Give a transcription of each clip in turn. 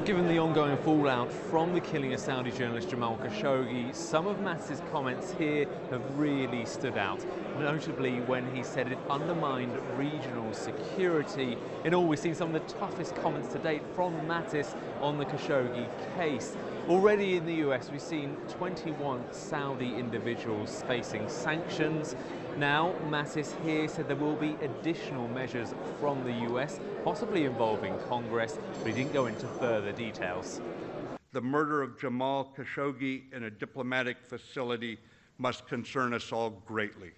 Given the ongoing fallout from the killing of Saudi journalist Jamal Khashoggi, some of Mattis's comments here have really stood out, notably when he said it undermined regional security. In all, we've seen some of the toughest comments to date from Mattis on the Khashoggi case. Already in the US, we've seen 21 Saudi individuals facing sanctions. Now, Mattis here said there will be additional measures from the US, possibly involving Congress, but he didn't go into further details. The murder of Jamal Khashoggi in a diplomatic facility must concern us all greatly.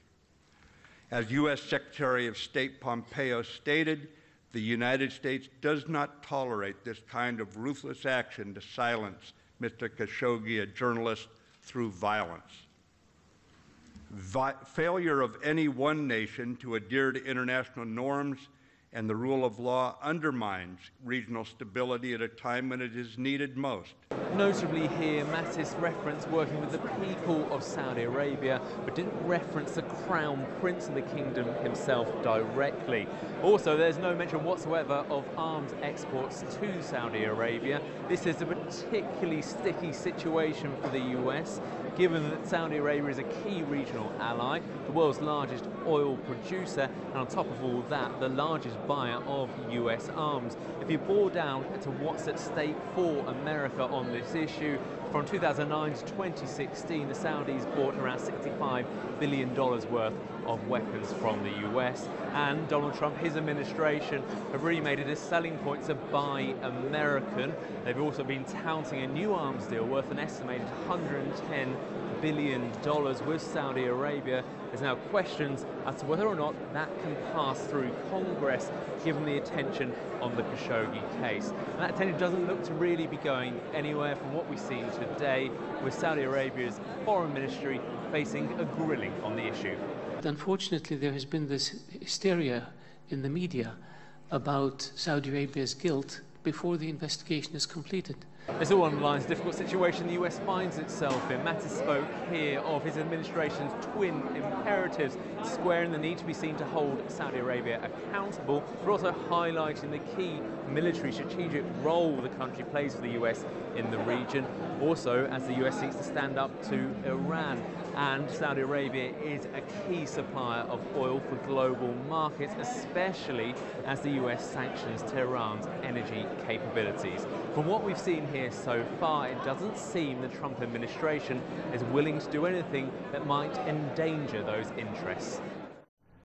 As U.S. Secretary of State Pompeo stated, the United States does not tolerate this kind of ruthless action to silence Mr. Khashoggi, a journalist, through violence. Failure of any one nation to adhere to international norms and the rule of law undermines regional stability at a time when it is needed most. Notably here, Mattis referenced working with the people of Saudi Arabia, but didn't reference the Crown Prince of the Kingdom himself directly. Also, there's no mention whatsoever of arms exports to Saudi Arabia. This is a particularly sticky situation for the US, given that Saudi Arabia is a key regional ally, the world's largest oil producer, and on top of all that, the largest buyer of US arms. If you bore down to what's at stake for America on this issue, from 2009 to 2016, the Saudis bought around $65 billion worth of weapons from the US, and Donald Trump, his administration, have really made it a selling point to buy American. They've also been touting a new arms deal worth an estimated $110 billion with Saudi Arabia. There's now questions as to whether or not that can pass through Congress, given the attention on the Khashoggi case. And that attention doesn't look to really be going anywhere from what we've seen today, with Saudi Arabia's foreign ministry facing a grilling on the issue. Unfortunately, there has been this hysteria in the media about Saudi Arabia's guilt before the investigation is completed. This all underlines the difficult situation the US finds itself in. Mattis spoke here of his administration's twin imperatives, squaring the need to be seen to hold Saudi Arabia accountable, but also highlighting the key military strategic role the country plays for the US in the region. Also, as the US seeks to stand up to Iran, and Saudi Arabia is a key supplier of oil for global markets, especially as the US sanctions Tehran's energy capabilities. From what we've seen here so far, it doesn't seem the Trump administration is willing to do anything that might endanger those interests.